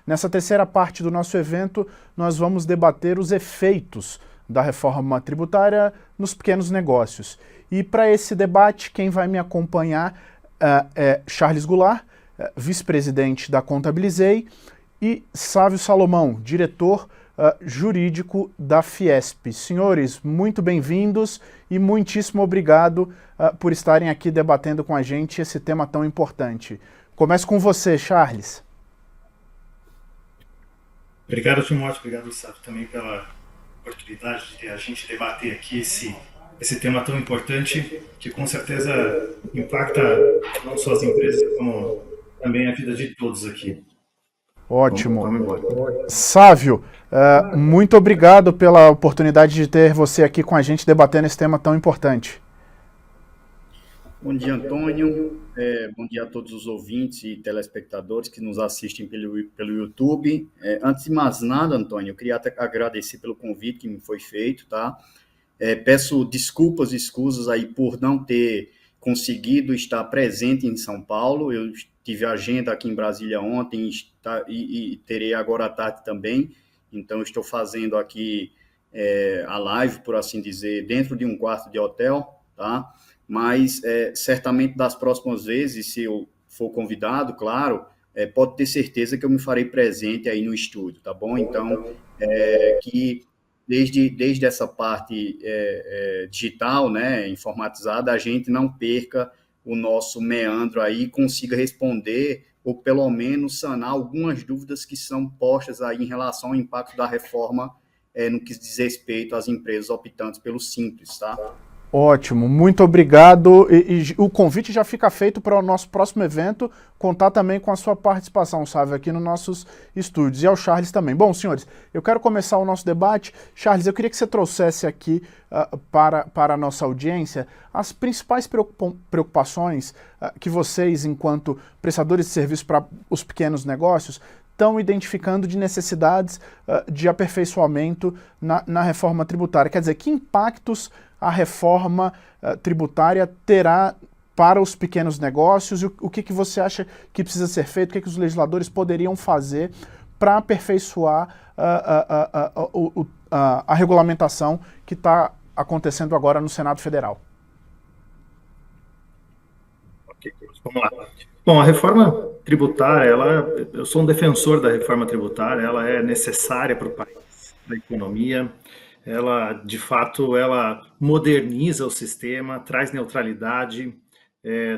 Nessa terceira parte do nosso evento, nós vamos debater os efeitos da reforma tributária nos pequenos negócios. E para esse debate, quem vai me acompanhar é Charles Goulart, vice-presidente da Contabilizei, e Sávio Salomão, diretor jurídico da Fiesp. Senhores, muito bem-vindos e muitíssimo obrigado por estarem aqui debatendo com a gente esse tema tão importante. Começo com você, Charles. Obrigado, Timóteo. Obrigado, Sávio, também pela oportunidade de a gente debater aqui esse tema tão importante que com certeza impacta não só as empresas, como também a vida de todos aqui. Ótimo. Vamos embora. Sávio, muito obrigado pela oportunidade de ter você aqui com a gente debatendo esse tema tão importante. Bom dia, Antônio. Bom dia a todos os ouvintes e telespectadores que nos assistem pelo YouTube. Antes de mais nada, Antônio, eu queria até agradecer pelo convite que me foi feito, tá? Peço desculpas e escusas aí por não ter conseguido estar presente em São Paulo. Eu tive agenda aqui em Brasília ontem e terei agora à tarde também. Então, estou fazendo aqui a live, por assim dizer, dentro de um quarto de hotel, tá? Mas certamente das próximas vezes, se eu for convidado, claro, pode ter certeza que eu me farei presente aí no estúdio, tá bom? Então, que desde essa parte digital, né, informatizada, a gente não perca o nosso meandro aí e consiga responder ou pelo menos sanar algumas dúvidas que são postas aí em relação ao impacto da reforma no que diz respeito às empresas optantes pelo Simples, tá? Ótimo, muito obrigado. E o convite já fica feito para o nosso próximo evento, contar também com a sua participação, Sávio, aqui nos nossos estúdios. E ao Charles também. Bom, senhores, eu quero começar o nosso debate. Charles, eu queria que você trouxesse aqui para a nossa audiência as principais preocupações que vocês, enquanto prestadores de serviço para os pequenos negócios, estão identificando de necessidades de aperfeiçoamento na reforma tributária. Quer dizer, que impactos a reforma tributária terá para os pequenos negócios e o que você acha que precisa ser feito, o que os legisladores poderiam fazer para aperfeiçoar a regulamentação que está acontecendo agora no Senado Federal? Ok, vamos lá. Bom, a reforma tributária, eu sou um defensor da reforma tributária, ela é necessária para o país, para a economia. Ela, de fato, ela moderniza o sistema, traz neutralidade,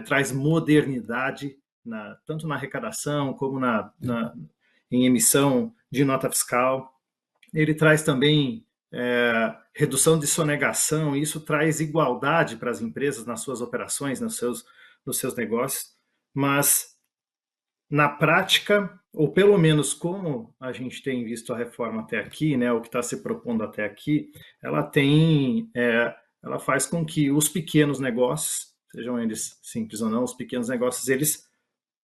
traz modernidade, tanto na arrecadação como em emissão de nota fiscal. Ele traz também redução de sonegação, e isso traz igualdade para as empresas nas suas operações, nos seus negócios, mas na prática, ou pelo menos como a gente tem visto a reforma até aqui, né, o que está se propondo até aqui, ela faz com que os pequenos negócios, sejam eles simples ou não, os pequenos negócios, eles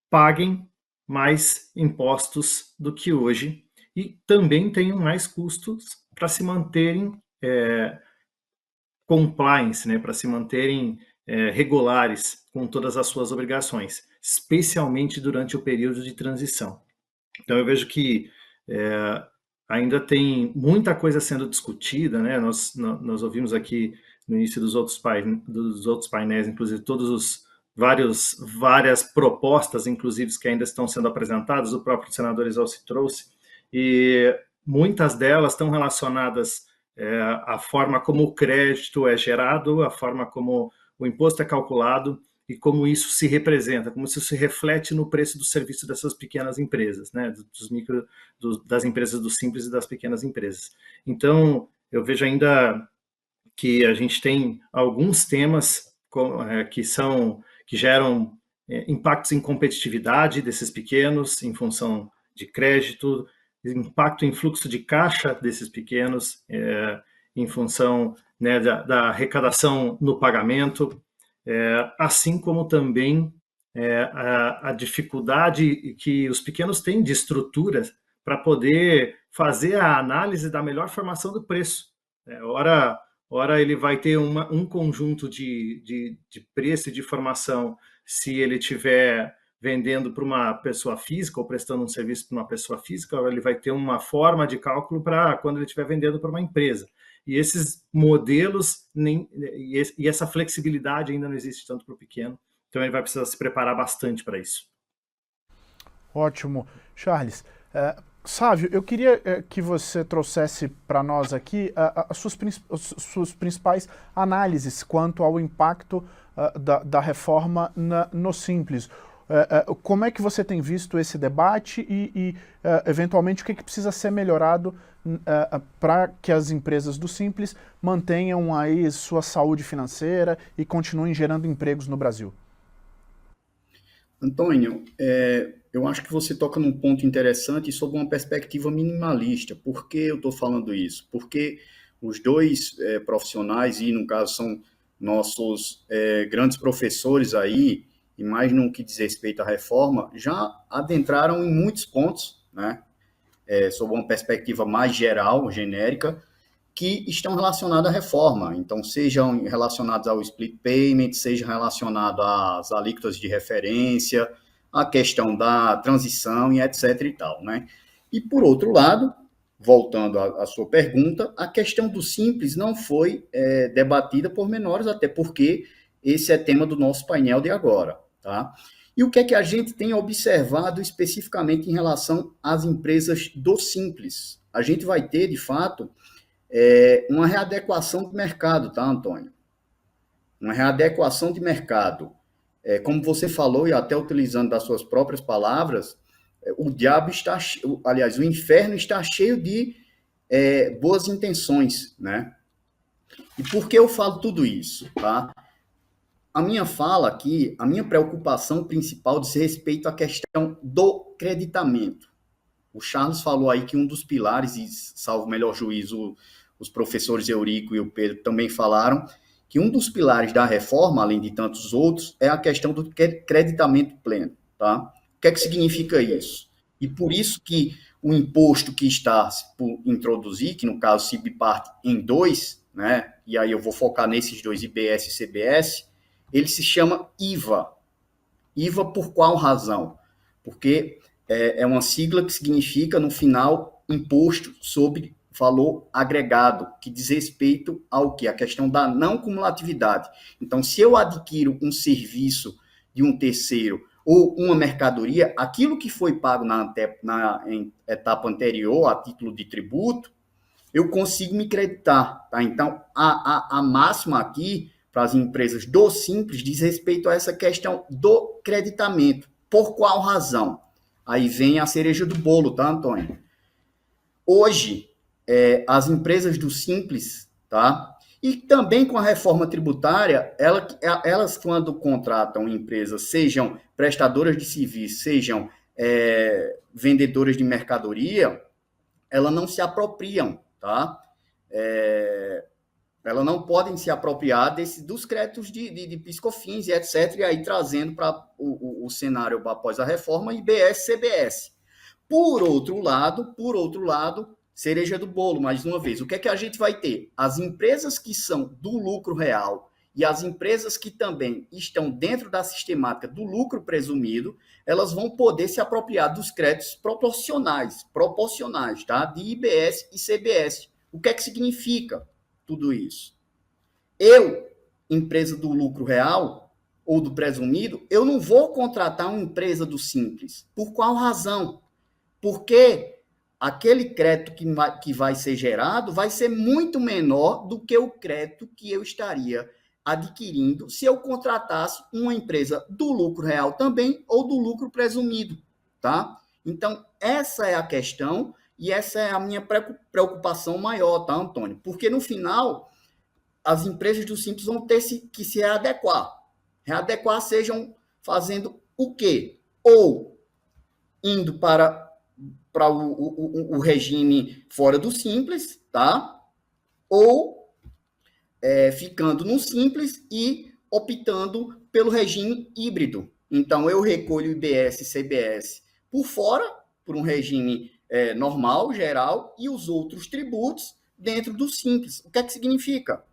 paguem mais impostos do que hoje e também tenham mais custos para se manterem compliance, né, para se manterem regulares com todas as suas obrigações, especialmente durante o período de transição. Então, eu vejo que ainda tem muita coisa sendo discutida, né? Nós ouvimos aqui no início dos outros painéis, inclusive várias propostas, inclusive, que ainda estão sendo apresentadas, o próprio senador Exausto trouxe, e muitas delas estão relacionadas à forma como o crédito é gerado, a forma como o imposto é calculado, e como isso se representa, como isso se reflete no preço do serviço dessas pequenas empresas, né, das empresas do Simples e das pequenas empresas. Então, eu vejo ainda que a gente tem alguns temas que geram impactos em competitividade desses pequenos, em função de crédito, impacto em fluxo de caixa desses pequenos, em função, né, da arrecadação no pagamento, assim como também a dificuldade que os pequenos têm de estruturas para poder fazer a análise da melhor formação do preço. Ora ele vai ter um conjunto de preço e de formação se ele tiver vendendo para uma pessoa física ou prestando um serviço para uma pessoa física, ele vai ter uma forma de cálculo para quando ele estiver vendendo para uma empresa. E esses modelos e essa flexibilidade ainda não existe tanto para o pequeno, então ele vai precisar se preparar bastante para isso. Ótimo. Charles, Sávio, eu queria que você trouxesse para nós aqui as suas principais análises quanto ao impacto da reforma no Simples. Como é que você tem visto esse debate e eventualmente, o que precisa ser melhorado para que as empresas do Simples mantenham aí sua saúde financeira e continuem gerando empregos no Brasil? Antônio, eu acho que você toca num ponto interessante sob uma perspectiva minimalista. Por que eu estou falando isso? Porque os dois profissionais, e no caso são nossos grandes professores aí, e mais no que diz respeito à reforma, já adentraram em muitos pontos, né, sob uma perspectiva mais geral, genérica, que estão relacionados à reforma. Então, sejam relacionados ao split payment, seja relacionado às alíquotas de referência, a questão da transição e etc. e tal, né? E, por outro lado, voltando à sua pergunta, a questão do Simples não foi debatida por menores, até porque esse é tema do nosso painel de agora, tá? E o que é que a gente tem observado especificamente em relação às empresas do Simples? A gente vai ter, de fato, uma readequação do mercado, tá, Antônio? Uma readequação de mercado. Como você falou, e até utilizando das suas próprias palavras, o diabo está, aliás, o inferno está cheio de boas intenções, né? E por que eu falo tudo isso, tá? A minha fala aqui, a minha preocupação principal diz respeito à questão do creditamento. O Charles falou aí que um dos pilares, e salvo o melhor juízo, os professores Eurico e o Pedro também falaram, que um dos pilares da reforma, além de tantos outros, é a questão do creditamento pleno, tá? O que é que significa isso? E por isso que o imposto que está por introduzir, que no caso se parte em dois, né? E aí eu vou focar nesses dois, IBS e CBS, ele se chama IVA. IVA por qual razão? Porque é uma sigla que significa, no final, imposto sobre valor agregado, que diz respeito ao quê? A questão da não cumulatividade. Então, se eu adquiro um serviço de um terceiro ou uma mercadoria, aquilo que foi pago em etapa anterior, a título de tributo, eu consigo me creditar. Tá? Então, a máxima aqui para as empresas do Simples diz respeito a essa questão do creditamento. Por qual razão? Aí vem a cereja do bolo, tá, Antônio? Hoje, as empresas do Simples, tá? E também com a reforma tributária, elas quando contratam empresas, sejam prestadoras de serviço, sejam vendedoras de mercadoria, elas não se apropriam, tá? Elas não podem se apropriar dos créditos de PIS/COFINS e etc., e aí trazendo para o cenário após a reforma, IBS, CBS. Por outro lado, cereja do bolo, mais uma vez, o que é que a gente vai ter? As empresas que são do lucro real e as empresas que também estão dentro da sistemática do lucro presumido, elas vão poder se apropriar dos créditos proporcionais, tá? De IBS e CBS. O que é que significa tudo isso? Eu, empresa do lucro real ou do presumido, eu não vou contratar uma empresa do Simples. Por qual razão? Porque aquele crédito que vai ser gerado vai ser muito menor do que o crédito que eu estaria adquirindo se eu contratasse uma empresa do lucro real também ou do lucro presumido, tá? Então, essa é a questão e essa é a minha preocupação maior, tá, Antônio? Porque, no final, as empresas do Simples vão ter que se readequar. Readequar sejam fazendo o quê? Ou indo para o regime fora do Simples, tá? Ou ficando no Simples e optando pelo regime híbrido. Então, eu recolho IBS e CBS por fora, por um regime normal, geral, e os outros tributos dentro do Simples. O que é que significa?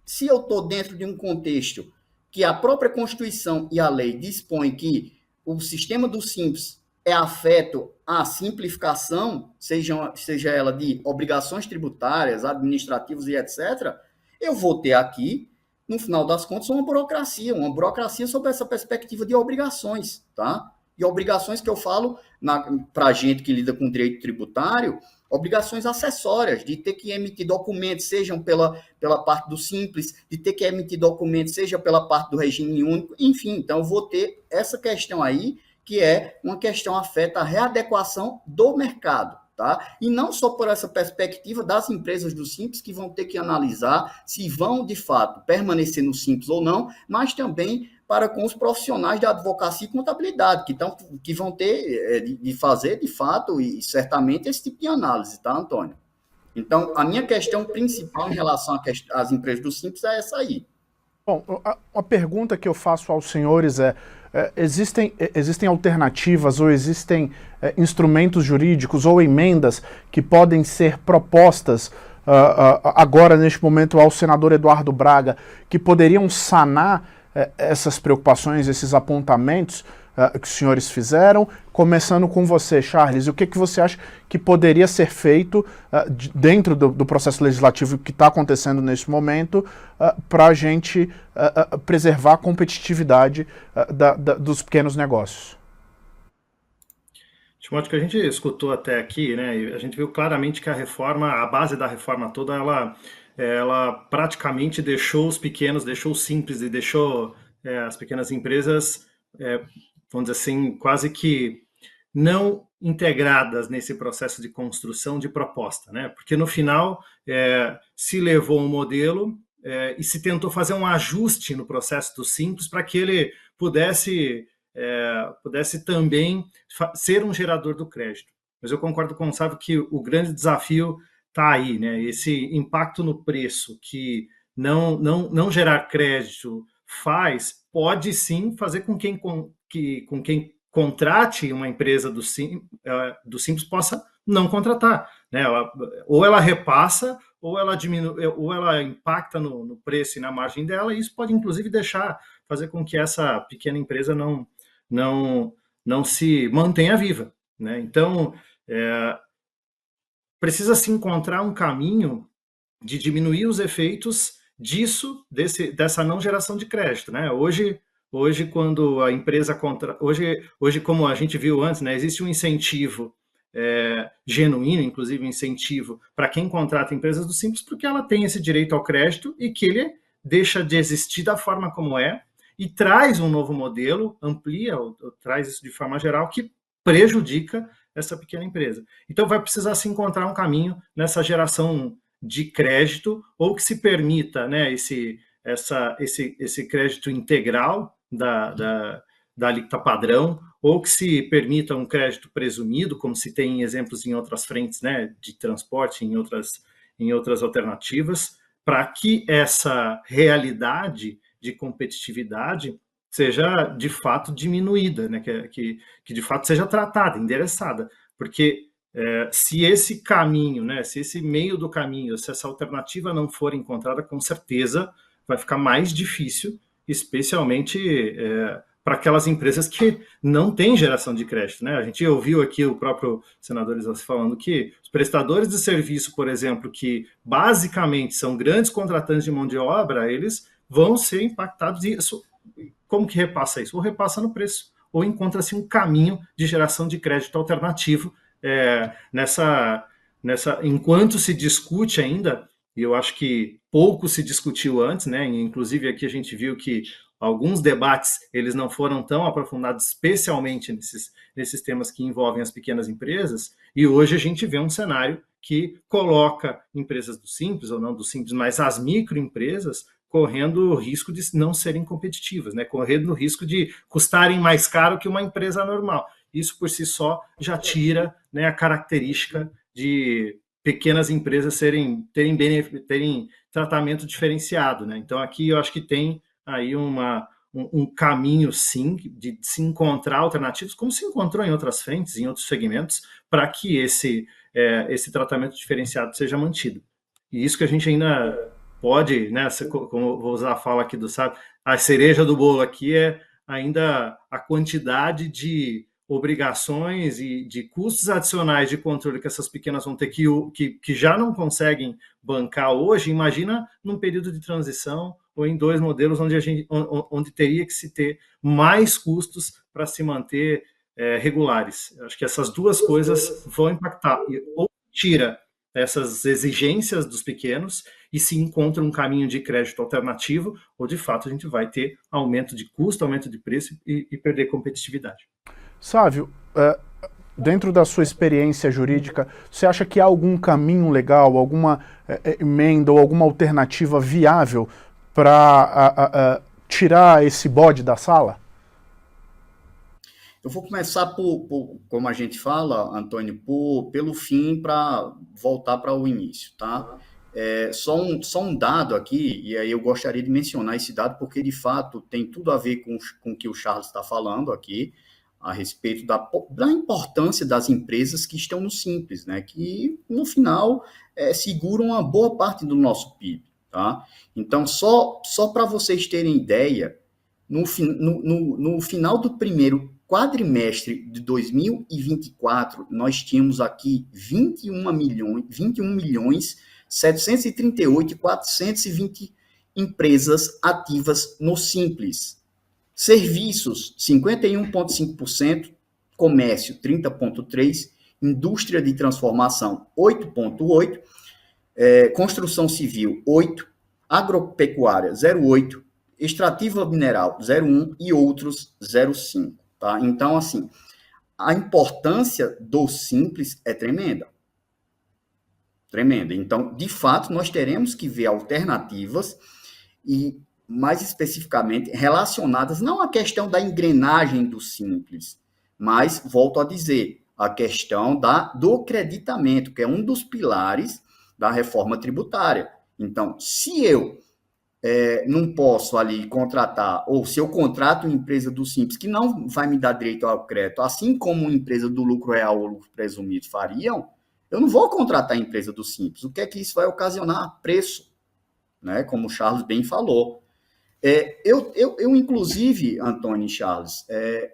Se eu estou dentro de um contexto que a própria Constituição e a lei dispõem que o sistema do Simples é afeto à simplificação, seja ela de obrigações tributárias, administrativas e etc., eu vou ter aqui, no final das contas, uma burocracia sob essa perspectiva de obrigações, tá? E obrigações que eu falo para a gente que lida com direito tributário, obrigações acessórias, de ter que emitir documentos, sejam pela parte do Simples, de ter que emitir documentos, seja pela parte do regime único, enfim, então eu vou ter essa questão aí, que é uma questão afeta a readequação do mercado, tá? E não só por essa perspectiva das empresas do Simples, que vão ter que analisar se vão, de fato, permanecer no Simples ou não, mas também para com os profissionais de advocacia e contabilidade, que vão ter de fazer, de fato, e certamente, esse tipo de análise, tá, Antônio? Então, a minha questão principal em relação às empresas do Simples é essa aí. Bom, a pergunta que eu faço aos senhores existem alternativas ou existem instrumentos jurídicos ou emendas que podem ser propostas agora, neste momento, ao senador Eduardo Braga, que poderiam sanar essas preocupações, esses apontamentos que os senhores fizeram? Começando com você, Charles, o que você acha que poderia ser feito dentro do processo legislativo que está acontecendo nesse momento para a gente preservar a competitividade dos pequenos negócios? Timóteo, que a gente escutou até aqui, né, a gente viu claramente que a base da reforma toda, ela praticamente deixou os pequenos, deixou o simples e deixou as pequenas empresas, vamos dizer assim, quase que não integradas nesse processo de construção de proposta, né? Porque no final se levou um modelo e se tentou fazer um ajuste no processo do Simples para que ele pudesse também ser um gerador do crédito. Mas eu concordo com o Sávio que o grande desafio está aí, né? Esse impacto no preço que não gerar crédito pode sim fazer com quem contrate uma empresa do Simples possa não contratar, né? Ou ela repassa, ou ela diminui, ou ela impacta no preço e na margem dela, e isso pode inclusive fazer com que essa pequena empresa não se mantenha viva, né? Então, precisa se encontrar um caminho de diminuir os efeitos dessa não geração de crédito, né? Hoje, quando a empresa hoje, como a gente viu antes, né, existe um incentivo genuíno, inclusive um incentivo para quem contrata empresas do Simples, porque ela tem esse direito ao crédito e que ele deixa de existir da forma como é e traz um novo modelo, amplia, ou traz isso de forma geral, que prejudica essa pequena empresa. Então vai precisar se encontrar um caminho nessa geração de crédito, ou que se permita, né, esse crédito integral da alíquota padrão, ou que se permita um crédito presumido, como se tem exemplos em outras frentes, né, de transporte, em outras alternativas, para que essa realidade de competitividade seja de fato diminuída, né, que de fato seja tratada, endereçada, porque se esse caminho, né, se esse meio do caminho, se essa alternativa não for encontrada, com certeza vai ficar mais difícil, especialmente para aquelas empresas que não têm geração de crédito, né? A gente ouviu aqui o próprio senador Isassi falando que os prestadores de serviço, por exemplo, que basicamente são grandes contratantes de mão de obra, eles vão ser impactados. E como que repassa isso? Ou repassa no preço, ou encontra-se um caminho de geração de crédito alternativo enquanto se discute ainda, e eu acho que pouco se discutiu antes, né? Inclusive aqui a gente viu que alguns debates eles não foram tão aprofundados, especialmente nesses temas que envolvem as pequenas empresas, e hoje a gente vê um cenário que coloca empresas do Simples, ou não do Simples, mas as microempresas, correndo o risco de não serem competitivas, né? Correndo o risco de custarem mais caro que uma empresa normal. Isso por si só já tira, né, a característica de pequenas empresas terem tratamento diferenciado, né? Então aqui eu acho que tem aí um caminho, sim, de se encontrar alternativas, como se encontrou em outras frentes, em outros segmentos, para que esse tratamento diferenciado seja mantido. E isso que a gente ainda pode, né, como vou usar a fala aqui do Sábio, a cereja do bolo aqui é ainda a quantidade de obrigações e de custos adicionais de controle que essas pequenas vão ter que já não conseguem bancar hoje, imagina num período de transição ou em 2 modelos onde teria que se ter mais custos para se manter regulares. Acho que essas duas coisas vão impactar. Ou tira essas exigências dos pequenos e se encontra um caminho de crédito alternativo, ou de fato a gente vai ter aumento de custo, aumento de preço e perder competitividade. Sávio, dentro da sua experiência jurídica, você acha que há algum caminho legal, alguma emenda ou alguma alternativa viável para tirar esse bode da sala? Eu vou começar como a gente fala, Antônio, pelo fim para voltar para o início, tá? Só um dado aqui, e aí eu gostaria de mencionar esse dado porque, de fato, tem tudo a ver com o que o Charles está falando aqui, a respeito da importância das empresas que estão no Simples, né? Que, no final, seguram uma boa parte do nosso PIB, tá? Então, só para vocês terem ideia, no final do primeiro quadrimestre de 2024, nós tínhamos aqui 21.738.420 empresas ativas no Simples. Serviços, 51,5%, comércio, 30,3%, indústria de transformação, 8,8%, construção civil, 8%, agropecuária, 0,8%, extrativa mineral, 0,1% e outros, 0,5%. Tá? Então, assim, a importância do Simples é tremenda. Tremenda. Então, de fato, nós teremos que ver alternativas e, mais especificamente, relacionadas não à questão da engrenagem do Simples, mas, volto a dizer, a questão do creditamento, que é um dos pilares da reforma tributária. Então, se eu não posso ali contratar, ou se eu contrato uma empresa do Simples que não vai me dar direito ao crédito, assim como uma empresa do lucro real ou lucro presumido fariam, eu não vou contratar a empresa do Simples. O que é que isso vai ocasionar? Preço, né? Como o Charles bem falou. Eu inclusive, Antônio e Charles,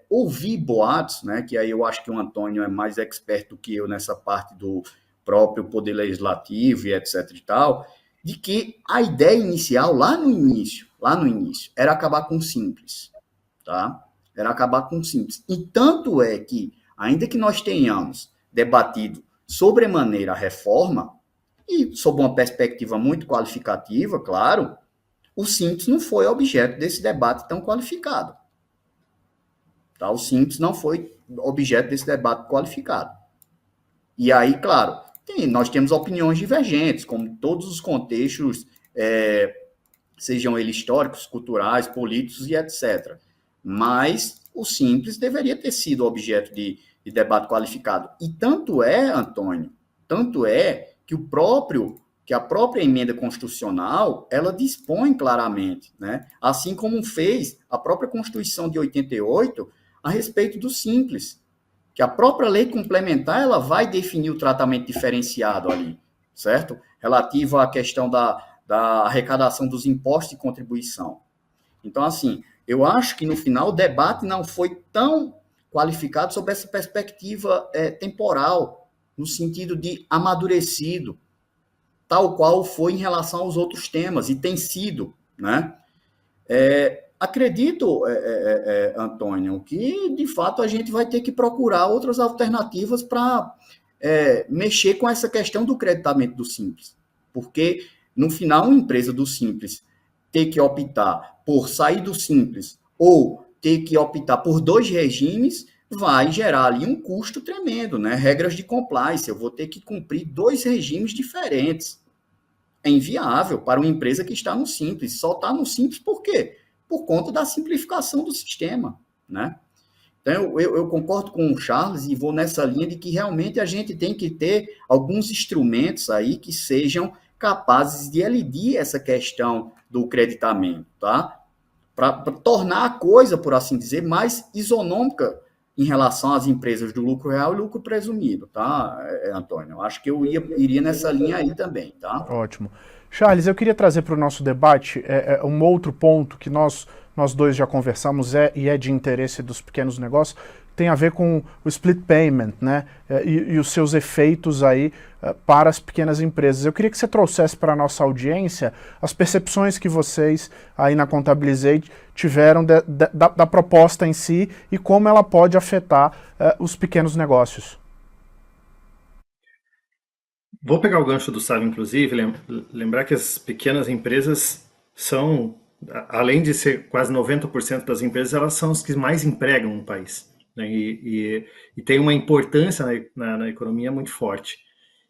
ouvi boatos, né, que aí eu acho que o Antônio é mais expert do que eu nessa parte do próprio Poder Legislativo e etc e tal, de que a ideia inicial, lá no início, era acabar com o Simples, tá? Era acabar com o Simples. E tanto é que, ainda que nós tenhamos debatido sobremaneira a reforma, e sob uma perspectiva muito qualificativa, claro, o Simples não foi objeto desse debate tão qualificado. Tá? O Simples não foi objeto desse debate qualificado. E aí, claro, nós temos opiniões divergentes, como todos os contextos, sejam eles históricos, culturais, políticos e etc. Mas o Simples deveria ter sido objeto de debate qualificado. E tanto é, Antônio, que a própria emenda constitucional, ela dispõe claramente, né? Assim como fez a própria Constituição de 88 a respeito do Simples, que a própria lei complementar ela vai definir o tratamento diferenciado ali, certo? Relativo à questão da arrecadação dos impostos e contribuição. Então, assim, eu acho que no final o debate não foi tão qualificado sob essa perspectiva temporal, no sentido de amadurecido, tal qual foi em relação aos outros temas, e tem sido, né? Acredito, Antônio, que, de fato, a gente vai ter que procurar outras alternativas para mexer com essa questão do creditamento do Simples. Porque, no final, uma empresa do Simples ter que optar por sair do Simples ou ter que optar por 2 regimes vai gerar ali um custo tremendo, né? Regras de compliance, eu vou ter que cumprir 2 regimes diferentes. É inviável para uma empresa que está no Simples. Só está no Simples por quê? Por conta da simplificação do sistema, né? Então, eu concordo com o Charles e vou nessa linha de que realmente a gente tem que ter alguns instrumentos aí que sejam capazes de elidir essa questão do creditamento, tá? Para tornar a coisa, por assim dizer, mais isonômica em relação às empresas do lucro real e lucro presumido, tá, Antônio? Eu acho que eu iria nessa linha aí também, tá? Ótimo. Charles, eu queria trazer para o nosso debate um outro ponto que nós dois já conversamos e é de interesse dos pequenos negócios, tem a ver com o split payment, né? E os seus efeitos aí para as pequenas empresas. Eu queria que você trouxesse para a nossa audiência as percepções que vocês aí na Contabilizate tiveram da proposta em si e como ela pode afetar os pequenos negócios. Vou pegar o gancho do Sábio, inclusive, lembrar que as pequenas empresas são, além de ser quase 90% das empresas, elas são as que mais empregam no país, né? E tem uma importância na economia muito forte.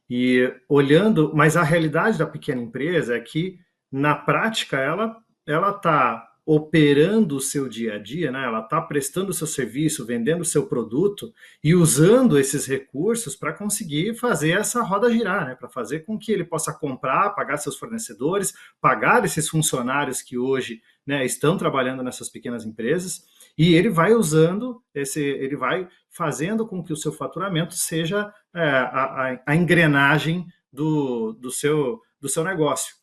E olhando, mas a realidade da pequena empresa é que, na prática, ela está operando o seu dia a dia, né? Ela está prestando o seu serviço, vendendo o seu produto e usando esses recursos para conseguir fazer essa roda girar, né? Para fazer com que ele possa comprar, pagar seus fornecedores, pagar esses funcionários que hoje, né, estão trabalhando nessas pequenas empresas, e ele vai usando, ele vai fazendo com que o seu faturamento seja a engrenagem do seu negócio.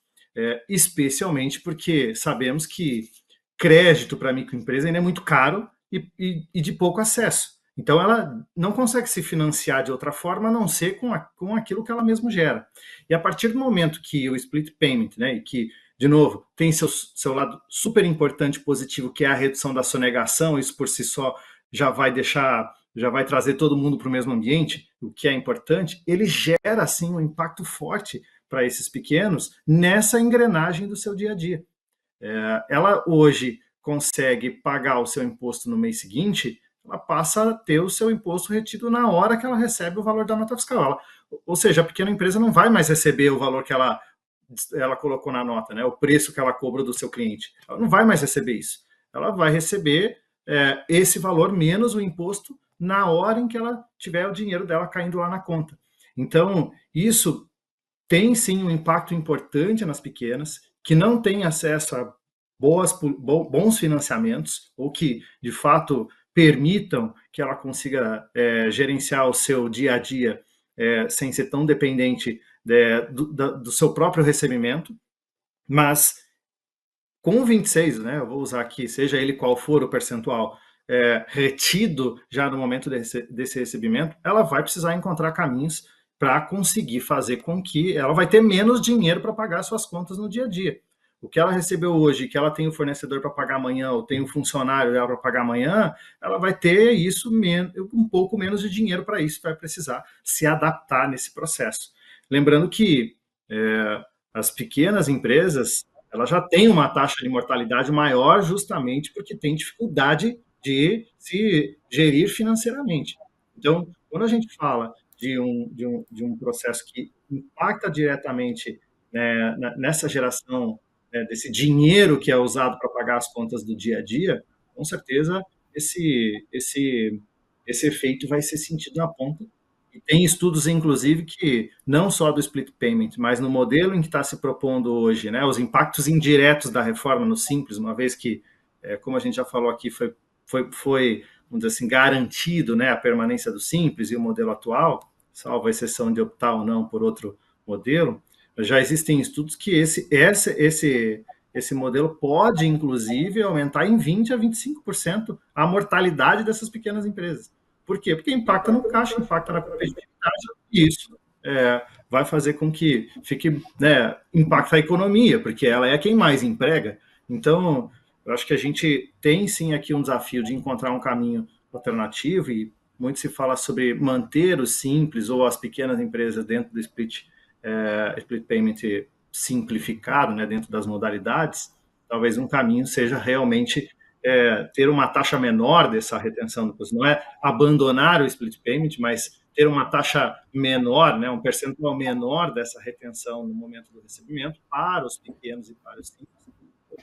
Especialmente porque sabemos que crédito para a microempresa ainda é muito caro e de pouco acesso. Então, ela não consegue se financiar de outra forma, a não ser com aquilo que ela mesma gera. E a partir do momento que o split payment, né, e que, de novo, tem seu lado super importante positivo, que é a redução da sonegação, isso por si só já vai trazer todo mundo para o mesmo ambiente, o que é importante, ele gera, sim, um impacto forte para esses pequenos nessa engrenagem do seu dia a dia. Ela hoje consegue pagar o seu imposto no mês seguinte, ela passa a ter o seu imposto retido na hora que ela recebe o valor da nota fiscal. Ou seja, a pequena empresa não vai mais receber o valor que ela colocou na nota, né, o preço que ela cobra do seu cliente. Ela não vai mais receber isso. Ela vai receber esse valor menos o imposto na hora em que ela tiver o dinheiro dela caindo lá na conta. Então, isso tem sim um impacto importante nas pequenas, que não têm acesso a bons financiamentos, ou que, de fato, permitam que ela consiga gerenciar o seu dia a dia sem ser tão dependente do seu próprio recebimento. Mas com o 26, né, eu vou usar aqui, seja ele qual for o percentual retido já no momento desse recebimento, ela vai precisar encontrar caminhos para conseguir fazer com que ela vai ter menos dinheiro para pagar suas contas no dia a dia. O que ela recebeu hoje, que ela tem o fornecedor para pagar amanhã, ou tem o funcionário dela para pagar amanhã, ela vai ter isso um pouco menos de dinheiro para isso, vai precisar se adaptar nesse processo. Lembrando que as pequenas empresas, ela já tem uma taxa de mortalidade maior justamente porque tem dificuldade de se gerir financeiramente. Então, quando a gente fala de um processo que impacta diretamente, né, nessa geração, né, desse dinheiro que é usado para pagar as contas do dia a dia, com certeza esse efeito vai ser sentido na ponta. E tem estudos, inclusive, que não só do split payment, mas no modelo em que está se propondo hoje, né, os impactos indiretos da reforma no Simples, uma vez que, como a gente já falou aqui, foi, vamos dizer assim, garantido, né, a permanência do Simples e o modelo atual, salvo a exceção de optar ou não por outro modelo, já existem estudos que esse modelo pode, inclusive, aumentar em 20% a 25% a mortalidade dessas pequenas empresas. Por quê? Porque impacta no caixa, impacta na competitividade, e isso vai fazer com que impacte a economia, porque ela é quem mais emprega. Então, eu acho que a gente tem sim aqui um desafio de encontrar um caminho alternativo, e muito se fala sobre manter o Simples ou as pequenas empresas dentro do split payment simplificado, né, dentro das modalidades. Talvez um caminho seja realmente ter uma taxa menor dessa retenção do custo. Não é abandonar o split payment, mas ter uma taxa menor, né, um percentual menor dessa retenção no momento do recebimento para os pequenos e para os simples,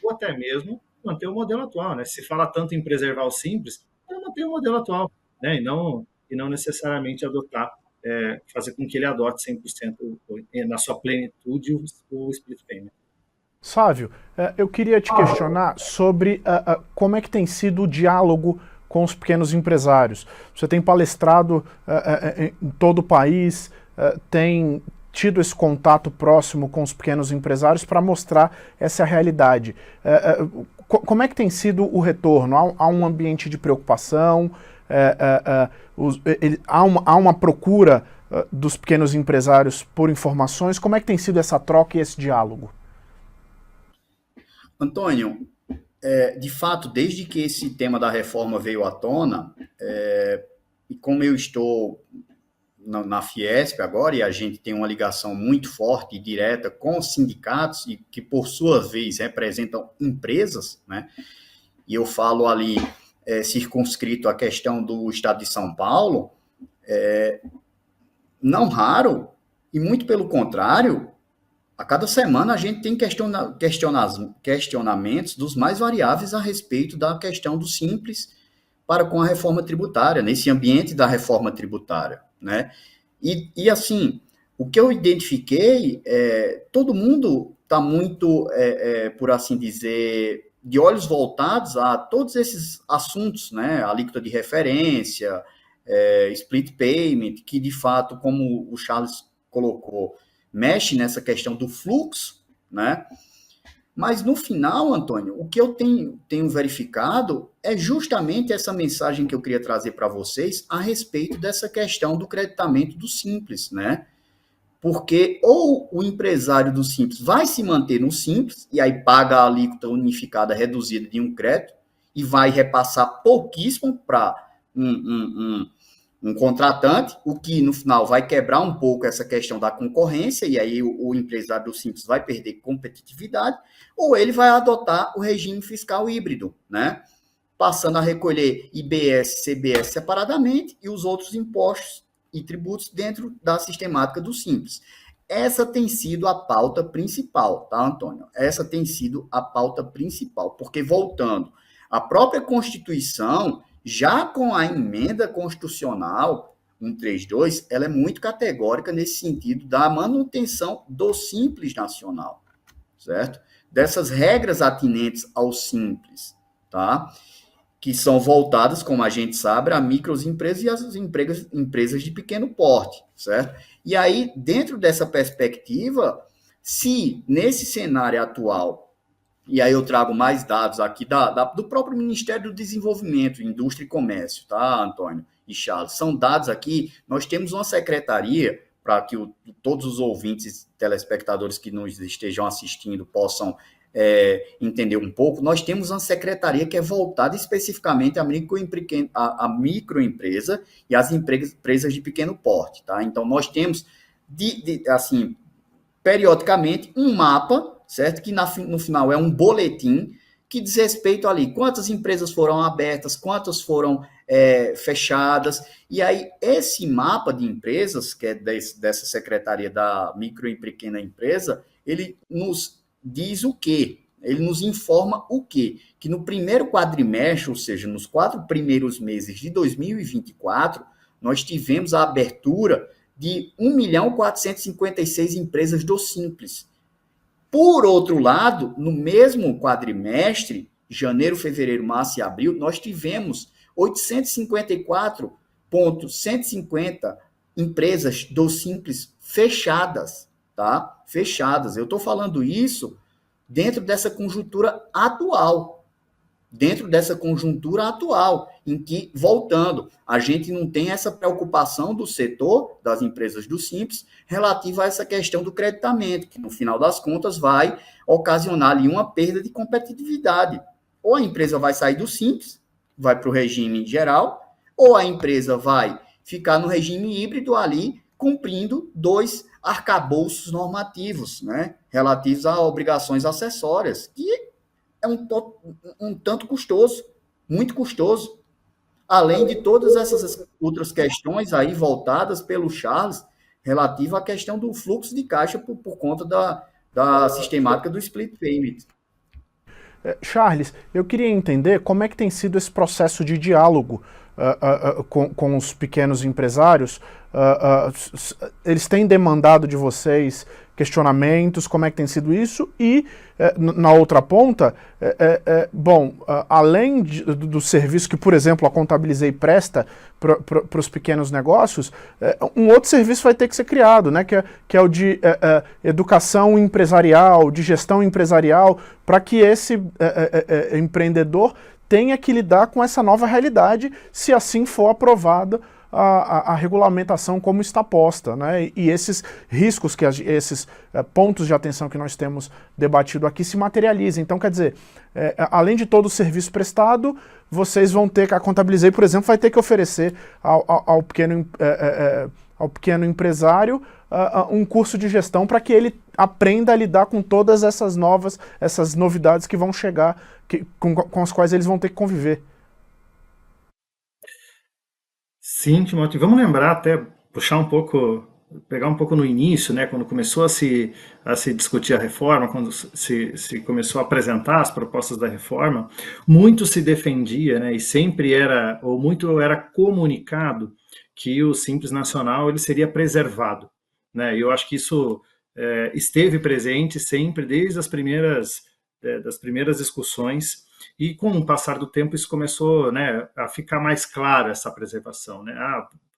ou até mesmo manter o modelo atual, né? Se fala tanto em preservar o simples, é manter o modelo atual, né? E não necessariamente adotar, fazer com que ele adote 100% na sua plenitude o split payment. Sávio, eu queria te questionar sobre como é que tem sido o diálogo com os pequenos empresários. Você tem palestrado em todo o país, tem tido esse contato próximo com os pequenos empresários para mostrar essa realidade. Como é que tem sido o retorno? Há um ambiente de preocupação? Há uma procura dos pequenos empresários por informações? Como é que tem sido essa troca e esse diálogo? Antônio, de fato, desde que esse tema da reforma veio à tona, e como eu estou na Fiesp agora, e a gente tem uma ligação muito forte e direta com os sindicatos, e que, por sua vez, representam empresas, né? E eu falo ali, circunscrito à questão do Estado de São Paulo, não raro, e muito pelo contrário, a cada semana a gente tem questionamentos dos mais variáveis a respeito da questão do Simples para com a reforma tributária, nesse ambiente da reforma tributária, né? E assim, o que eu identifiquei, todo mundo está muito, por assim dizer, de olhos voltados a todos esses assuntos, né? A alíquota de referência, split payment, que de fato, como o Charles colocou, mexe nessa questão do fluxo, né? Mas no final, Antônio, o que eu tenho verificado é justamente essa mensagem que eu queria trazer para vocês a respeito dessa questão do creditamento do Simples, né? Porque ou o empresário do Simples vai se manter no Simples e aí paga a alíquota unificada reduzida de um crédito e vai repassar pouquíssimo para um contratante, o que no final vai quebrar um pouco essa questão da concorrência, e aí o empresário do Simples vai perder competitividade, ou ele vai adotar o regime fiscal híbrido, né? Passando a recolher IBS, CBS separadamente e os outros impostos e tributos dentro da sistemática do Simples. Essa tem sido a pauta principal, tá, Antônio? Essa tem sido a pauta principal, porque voltando, a própria Constituição, já com a emenda constitucional 132, ela é muito categórica nesse sentido da manutenção do Simples Nacional, certo? Dessas regras atinentes ao Simples, tá? Que são voltadas, como a gente sabe, a microempresas e as empresas de pequeno porte, certo? E aí, dentro dessa perspectiva, se nesse cenário atual, e aí eu trago mais dados aqui do próprio Ministério do Desenvolvimento, Indústria e Comércio, tá, Antônio e Charles? São dados aqui, nós temos uma secretaria, para que todos os ouvintes e telespectadores que nos estejam assistindo possam entender um pouco, nós temos uma secretaria que é voltada especificamente à microempresa e às empresas de pequeno porte, tá? Então, nós temos, assim, periodicamente, um mapa, certo? Que no final é um boletim que diz respeito ali, quantas empresas foram abertas, quantas foram fechadas, e aí esse mapa de empresas, que é dessa Secretaria da Micro e Pequena Empresa, ele nos diz o quê? Ele nos informa o quê? Que no primeiro quadrimestre, ou seja, nos 4 primeiros meses de 2024, nós tivemos a abertura de 1.456.000 empresas do Simples. Por outro lado, no mesmo quadrimestre, janeiro, fevereiro, março e abril, nós tivemos 854.150 empresas do Simples fechadas, tá? Fechadas. Eu estou falando isso dentro dessa conjuntura atual. Dentro dessa conjuntura atual, em que, voltando, a gente não tem essa preocupação do setor, das empresas do Simples, relativa a essa questão do creditamento, que no final das contas vai ocasionar ali uma perda de competitividade. Ou a empresa vai sair do Simples, vai para o regime geral, ou a empresa vai ficar no regime híbrido ali, cumprindo 2 arcabouços normativos, né, relativos a obrigações acessórias, que é um tanto custoso, muito custoso, além de todas essas outras questões aí voltadas pelo Charles, relativa à questão do fluxo de caixa por conta da sistemática do split payment. Charles, eu queria entender como é que tem sido esse processo de diálogo com os pequenos empresários, eles têm demandado de vocês questionamentos, como é que tem sido isso? E, na outra ponta, além do serviço que, por exemplo, a Contabilizei presta para os pequenos negócios, um outro serviço vai ter que ser criado, né, que é o de educação empresarial, de gestão empresarial, para que esse empreendedor tenha que lidar com essa nova realidade, se assim for aprovada a regulamentação como está posta, né? E esses riscos, esses pontos de atenção que nós temos debatido aqui se materializem. Então, quer dizer, além de todo o serviço prestado, vocês vão ter que, a Contabilizei, por exemplo, vai ter que oferecer ao pequeno empresário um curso de gestão para que ele aprenda a lidar com todas essas novidades que vão chegar, com as quais eles vão ter que conviver. Sim, Timóteo, vamos lembrar até, puxar um pouco, pegar um pouco no início, né, quando começou a se discutir a reforma, quando se começou a apresentar as propostas da reforma, muito se defendia, né, e sempre era, ou muito era comunicado que o Simples Nacional ele seria preservado, né, e eu acho que isso esteve presente sempre desde as primeiras discussões. E com o passar do tempo isso começou, né, a ficar mais clara essa preservação, né?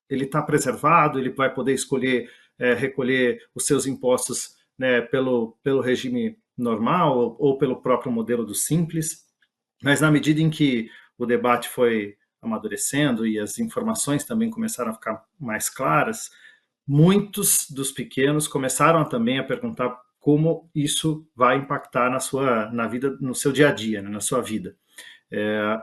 Ele está preservado, ele vai poder escolher recolher os seus impostos, né, pelo regime normal ou pelo próprio modelo do Simples, mas na medida em que o debate foi amadurecendo e as informações também começaram a ficar mais claras, muitos dos pequenos começaram também a perguntar como isso vai impactar na vida, no seu dia a dia, né, na sua vida.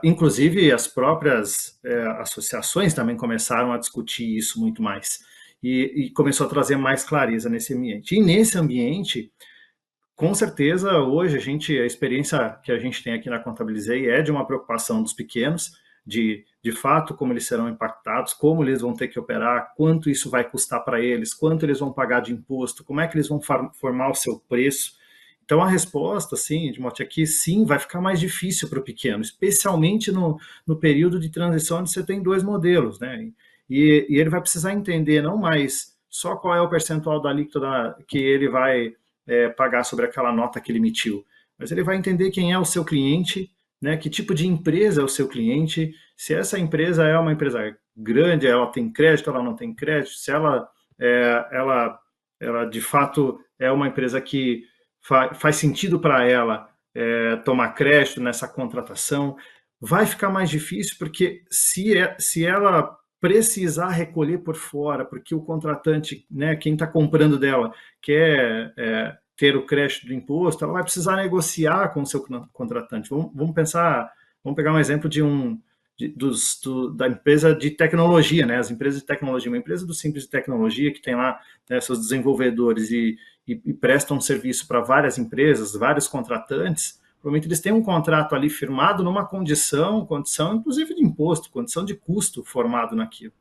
Inclusive, as próprias associações também começaram a discutir isso muito mais e começou a trazer mais clareza nesse ambiente. E nesse ambiente, com certeza, hoje a experiência que a gente tem aqui na Contabilizei é de uma preocupação dos pequenos, de fato, como eles serão impactados, como eles vão ter que operar, quanto isso vai custar para eles, quanto eles vão pagar de imposto, como é que eles vão formar o seu preço. Então, a resposta, sim, Timóteo, aqui sim, vai ficar mais difícil para o pequeno, especialmente no período de transição onde você tem dois modelos, né? E ele vai precisar entender não mais só qual é o percentual da alíquota que ele vai pagar sobre aquela nota que ele emitiu, mas ele vai entender quem é o seu cliente, né, que tipo de empresa é o seu cliente, se essa empresa é uma empresa grande, ela tem crédito, ela não tem crédito, se ela de fato é uma empresa que faz sentido para ela tomar crédito nessa contratação. Vai ficar mais difícil porque se ela precisar recolher por fora, porque o contratante, né, quem está comprando dela, quer ter o crédito do imposto, ela vai precisar negociar com o seu contratante. Vamos pegar um exemplo da empresa de tecnologia, né? As empresas de tecnologia, uma empresa do Simples de Tecnologia que tem lá, né, seus desenvolvedores e prestam serviço para várias empresas, vários contratantes. Provavelmente eles têm um contrato ali firmado numa condição inclusive de imposto, condição de custo formado naquilo.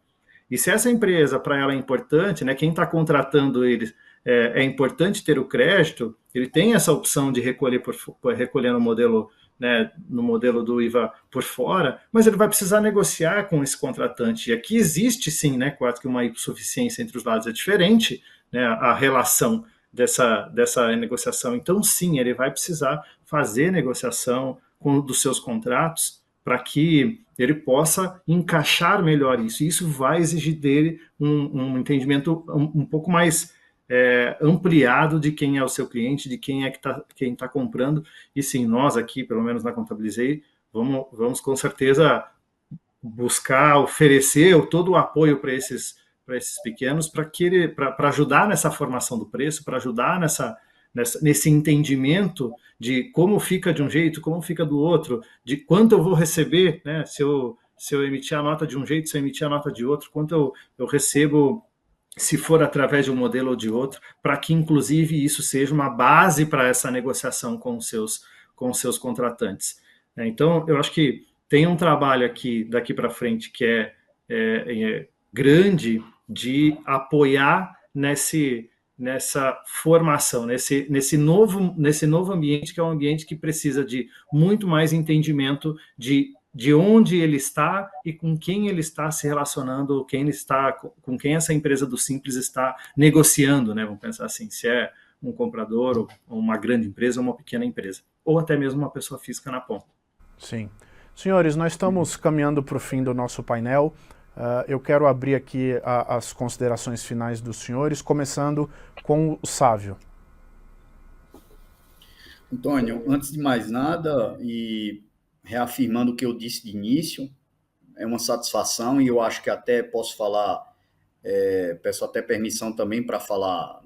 E se essa empresa, para ela é importante, né, quem está contratando eles, é importante ter o crédito, ele tem essa opção de recolher no modelo, né, no modelo do IVA por fora, mas ele vai precisar negociar com esse contratante. E aqui existe sim, né, quase que uma hipossuficiência entre os lados, é diferente, né, a relação dessa negociação. Então sim, ele vai precisar fazer negociação dos seus contratos para que ele possa encaixar melhor isso. E isso vai exigir dele um entendimento um pouco mais ampliado de quem é o seu cliente, de quem está comprando. E sim, nós aqui, pelo menos na Contabilizei, vamos com certeza buscar oferecer todo o apoio para esses pequenos, para ajudar nessa formação do preço, para ajudar nesse entendimento de como fica de um jeito, como fica do outro, de quanto eu vou receber, né? Se eu emitir a nota de um jeito, se eu emitir a nota de outro, quanto eu recebo se for através de um modelo ou de outro, para que, inclusive, isso seja uma base para essa negociação com os seus contratantes. Então, eu acho que tem um trabalho aqui, daqui para frente, que é grande, de apoiar nessa formação, nesse novo ambiente, que é um ambiente que precisa de muito mais entendimento de de onde ele está e com quem ele está se relacionando, com quem essa empresa do Simples está negociando, né? Vamos pensar assim, se é um comprador, ou uma grande empresa, ou uma pequena empresa, ou até mesmo uma pessoa física na ponta. Sim. Senhores, nós estamos caminhando para o fim do nosso painel. Eu quero abrir aqui as considerações finais dos senhores, começando com o Sávio. Antônio, antes de mais nada, e reafirmando o que eu disse de início, é uma satisfação e eu acho que até posso falar, peço até permissão também para falar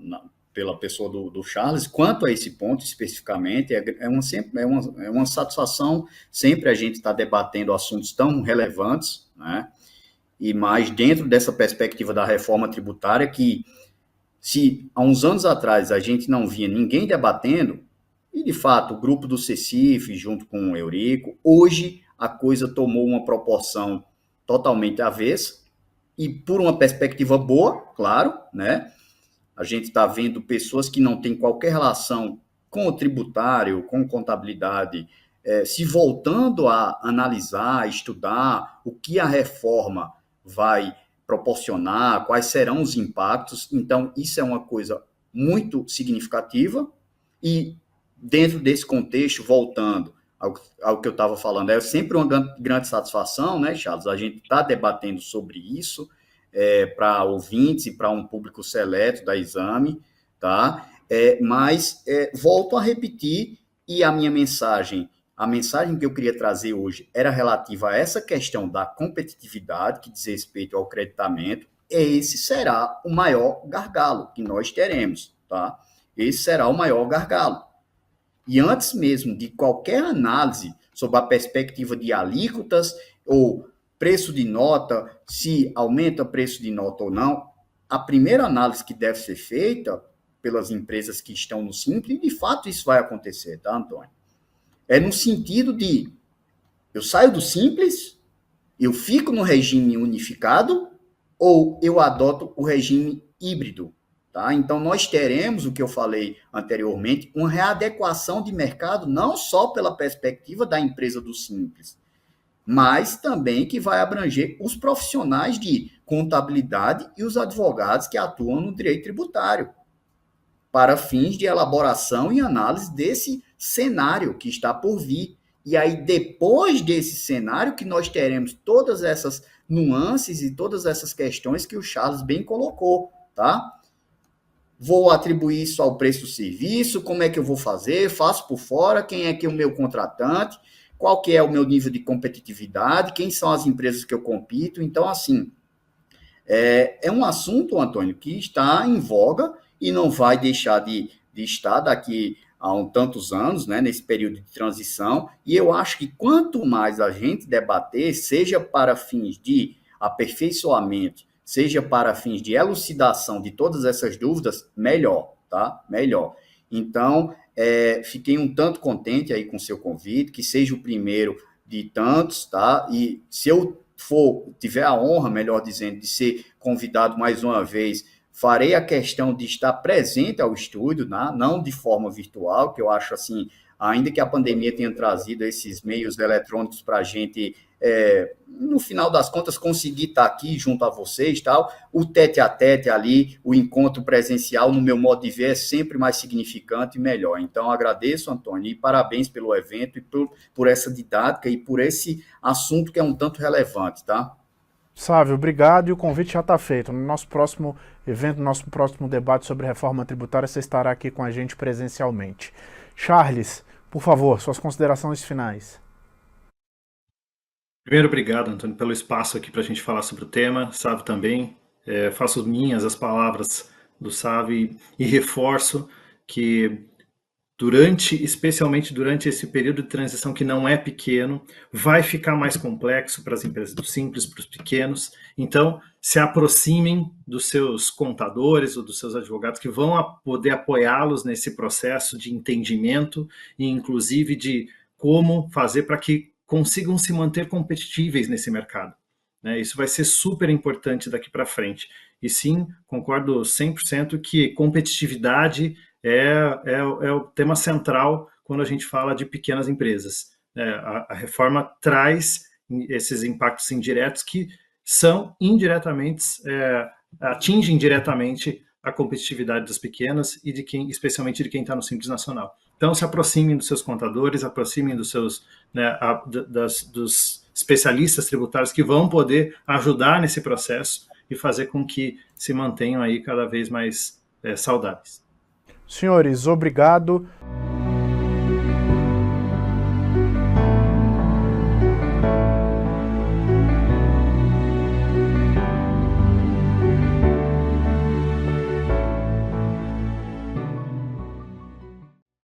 pela pessoa do Charles, quanto a esse ponto especificamente, é uma satisfação sempre a gente estar debatendo assuntos tão relevantes, né? E mais dentro dessa perspectiva da reforma tributária, que se há uns anos atrás a gente não via ninguém debatendo, e de fato o grupo do CECIF, junto com o Eurico, hoje a coisa tomou uma proporção totalmente avessa, e por uma perspectiva boa, claro, né? A gente está vendo pessoas que não têm qualquer relação com o tributário, com contabilidade, se voltando a analisar, estudar o que a reforma vai proporcionar, quais serão os impactos. Então, isso é uma coisa muito significativa. E, dentro desse contexto, voltando ao que eu estava falando, é sempre uma grande satisfação, né, Charles? A gente está debatendo sobre isso, para ouvintes e para um público seleto da Exame, tá? Mas volto a repetir, e a mensagem que eu queria trazer hoje era relativa a essa questão da competitividade, que diz respeito ao creditamento. Esse será o maior gargalo que nós teremos, tá? Esse será o maior gargalo. E antes mesmo de qualquer análise sobre a perspectiva de alíquotas ou preço de nota, se aumenta preço de nota ou não, a primeira análise que deve ser feita pelas empresas que estão no Simples, e de fato isso vai acontecer, tá, Antônio? É no sentido de, eu saio do Simples, eu fico no regime unificado, ou eu adoto o regime híbrido, tá? Então, nós teremos, o que eu falei anteriormente, uma readequação de mercado, não só pela perspectiva da empresa do Simples, mas também que vai abranger os profissionais de contabilidade e os advogados que atuam no direito tributário, para fins de elaboração e análise desse cenário que está por vir. E aí, depois desse cenário, que nós teremos todas essas nuances e todas essas questões que o Charles bem colocou, tá? Vou atribuir isso ao preço do serviço, como é que eu vou fazer, faço por fora, quem é que é o meu contratante, qual que é o meu nível de competitividade, quem são as empresas que eu compito. Então, assim, é um assunto, Antônio, que está em voga e não vai deixar de estar daqui a tantos anos, né, nesse período de transição, e eu acho que quanto mais a gente debater, seja para fins de aperfeiçoamento, seja para fins de elucidação de todas essas dúvidas, melhor, tá? Melhor. Então, fiquei um tanto contente aí com o seu convite, que seja o primeiro de tantos, tá? E se eu tiver a honra, melhor dizendo, de ser convidado mais uma vez, farei a questão de estar presente ao estúdio, né? Não de forma virtual, que eu acho assim, ainda que a pandemia tenha trazido esses meios eletrônicos para a gente, no final das contas, conseguir estar aqui junto a vocês, tal, o tete-a-tete ali, o encontro presencial, no meu modo de ver, é sempre mais significante e melhor. Então, agradeço, Antônio, e parabéns pelo evento e por essa didática e por esse assunto que é um tanto relevante, tá? Sávio, obrigado, e o convite já está feito. No nosso próximo evento, no nosso próximo debate sobre reforma tributária, você estará aqui com a gente presencialmente. Charles, por favor, suas considerações finais. Primeiro, obrigado, Antônio, pelo espaço aqui para a gente falar sobre o tema. Sávio também, faço minhas as palavras do Sávio e reforço que especialmente durante esse período de transição que não é pequeno, vai ficar mais complexo para as empresas do Simples, para os pequenos. Então, se aproximem dos seus contadores ou dos seus advogados que vão poder apoiá-los nesse processo de entendimento e, inclusive, de como fazer para que consigam se manter competitíveis nesse mercado. Isso vai ser super importante daqui para frente. E sim, concordo 100% que competitividade é o tema central quando a gente fala de pequenas empresas. A reforma traz esses impactos indiretos que são indiretamente, atingem diretamente a competitividade das pequenas e especialmente de quem está no Simples Nacional. Então, se aproximem dos seus contadores, aproximem dos seus, né, dos especialistas tributários que vão poder ajudar nesse processo e fazer com que se mantenham aí cada vez mais saudáveis. Senhores, obrigado.